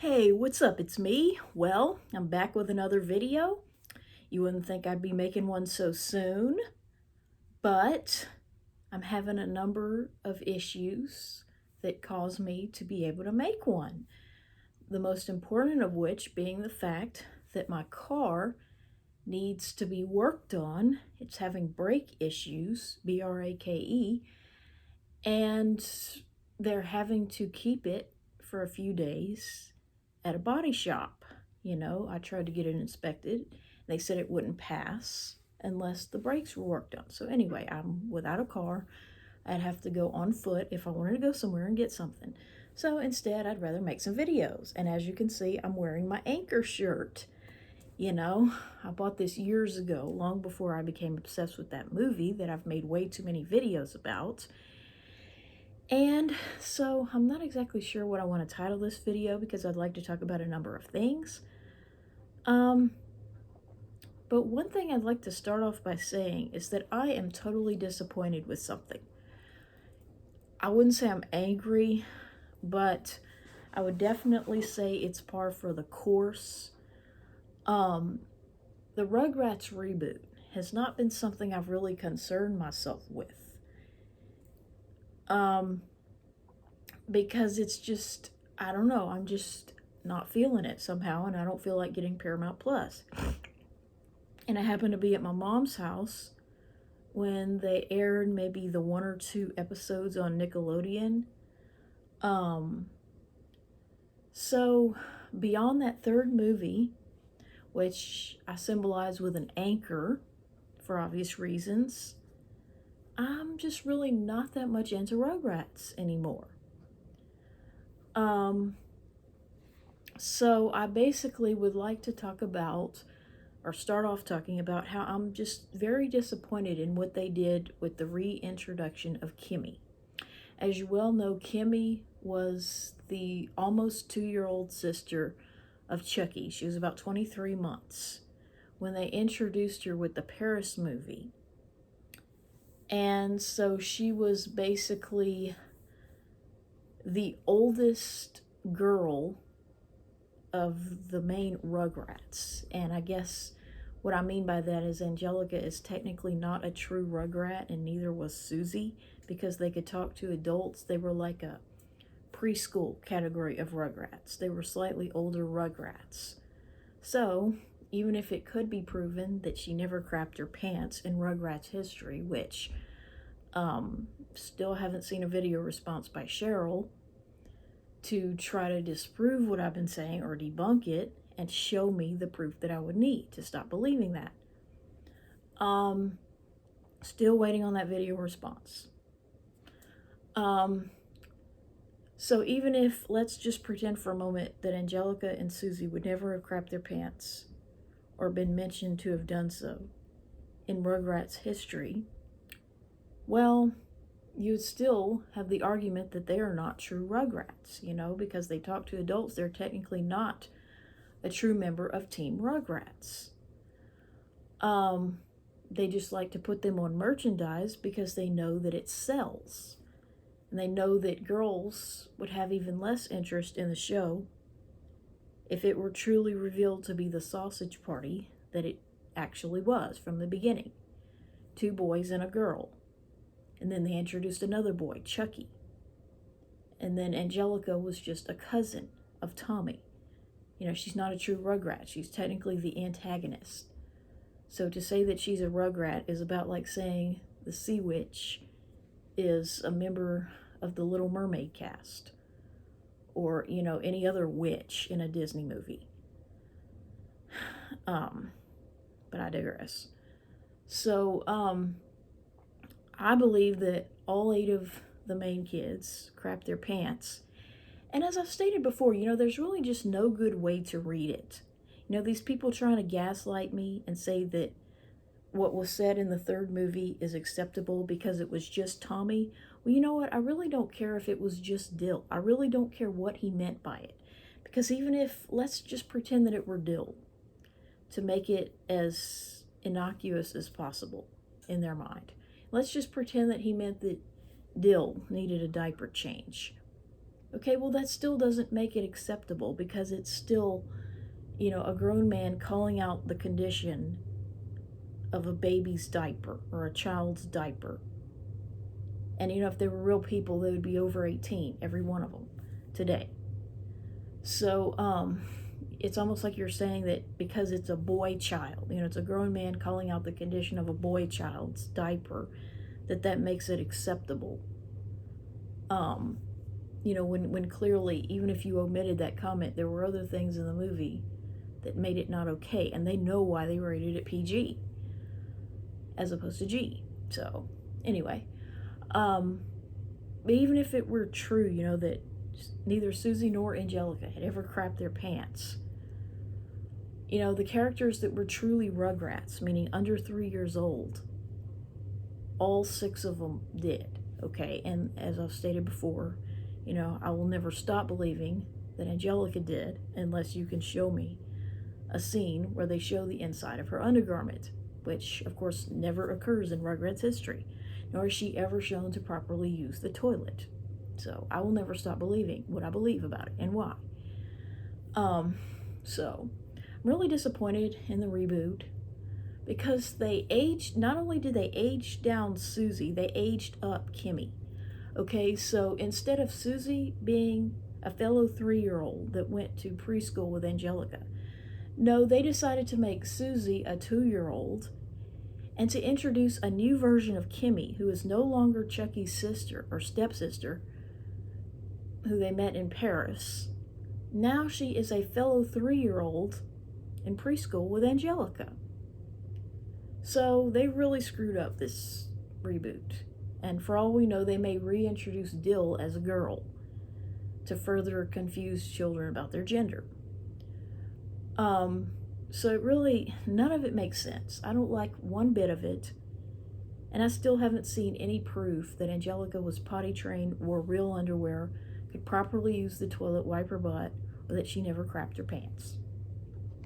Hey, what's up? It's me. Well, I'm back with another video. You wouldn't think I'd be making one so soon, but I'm having a number of issues that cause me to be able to make one. The most important of which being the fact that my car needs to be worked on. It's having brake issues, B-R-A-K-E, and they're having to keep it for a few days at a body shop. I tried to get it inspected. They said it wouldn't pass unless the brakes were worked on. So anyway, I'm without a car. I'd have to go on foot if I wanted to go somewhere and get something. So instead, I'd rather make some videos. And as you can see, I'm wearing my Anchor shirt. I bought this years ago, long before I became obsessed with that movie that I've made way too many videos about. And so I'm not exactly sure what I want to title this video because I'd like to talk about a number of things. But one thing I'd like to start off by saying is that I am totally disappointed with something. I wouldn't say I'm angry, but I would definitely say it's par for the course. The Rugrats Reboot has not been something I've really concerned myself with. Because it's just, I don't know, I'm just not feeling it somehow, and I don't feel like getting Paramount Plus. And I happened to be at my mom's house when they aired maybe the 1 or 2 episodes on Nickelodeon. So beyond that third movie, which I symbolize with an anchor for obvious reasons, I'm just really not that much into Rugrats anymore. So I basically would like to talk about, or start off talking about, how I'm just very disappointed in what they did with the reintroduction of Kimi. As you well know, Kimi was the almost 2-year-old sister of Chucky. She was about 23 months when they introduced her with the Paris movie. And so she was basically the oldest girl of the main Rugrats. And I guess what I mean by that is Angelica is technically not a true Rugrat, and neither was Susie, because they could talk to adults. They were like a preschool category of Rugrats. They were slightly older Rugrats. So even if it could be proven that she never crapped her pants in Rugrats history, which still haven't seen a video response by Cheryl to try to disprove what I've been saying or debunk it and show me the proof that I would need to stop believing that. Still waiting on that video response. So even if, let's just pretend for a moment that Angelica and Susie would never have crapped their pants or been mentioned to have done so in Rugrats history, well, you would still have the argument that they are not true Rugrats, because they talk to adults. They're technically not a true member of Team Rugrats. They just like to put them on merchandise because they know that it sells. And they know that girls would have even less interest in the show if it were truly revealed to be the sausage party that it actually was from the beginning. 2 boys and a girl. And then they introduced another boy, Chucky. And then Angelica was just a cousin of Tommy. She's not a true Rugrat. She's technically the antagonist. So to say that she's a Rugrat is about like saying the Sea Witch is a member of the Little Mermaid cast. Or, any other witch in a Disney movie. But I digress. So, I believe that all 8 of the main kids crapped their pants. And as I've stated before, there's really just no good way to read it. These people trying to gaslight me and say that what was said in the third movie is acceptable because it was just Tommy. Well, you know what? I really don't care if it was just Dill. I really don't care what he meant by it. Because even if, let's just pretend that it were Dill, to make it as innocuous as possible in their mind. Let's just pretend that he meant that Dill needed a diaper change. Okay, well, that still doesn't make it acceptable because it's still, a grown man calling out the condition of a baby's diaper or a child's diaper. And, if they were real people, they would be over 18, every one of them, today. So, it's almost like you're saying that because it's a boy child, it's a grown man calling out the condition of a boy child's diaper, that makes it acceptable. When clearly, even if you omitted that comment, there were other things in the movie that made it not okay, and they know why they rated it PG as opposed to G. So, anyway, but even if it were true, that neither Susie nor Angelica had ever crapped their pants, the characters that were truly Rugrats, meaning under 3 years old, all 6 of them did, okay? And as I've stated before, I will never stop believing that Angelica did unless you can show me a scene where they show the inside of her undergarment, which, of course, never occurs in Rugrats history, nor is she ever shown to properly use the toilet. So I will never stop believing what I believe about it and why. So I'm really disappointed in the reboot because not only did they age down Susie, they aged up Kimi. Okay, so instead of Susie being a fellow 3-year-old that went to preschool with Angelica, no, they decided to make Susie a 2-year-old and to introduce a new version of Kimi, who is no longer Chucky's sister or stepsister, who they met in Paris. Now she is a fellow 3-year-old in preschool with Angelica. So they really screwed up this reboot. And for all we know, they may reintroduce Dill as a girl to further confuse children about their gender. So it really, none of it makes sense. I don't like one bit of it. And I still haven't seen any proof that Angelica was potty trained, wore real underwear, could properly use the toilet, wipe her butt, or that she never crapped her pants.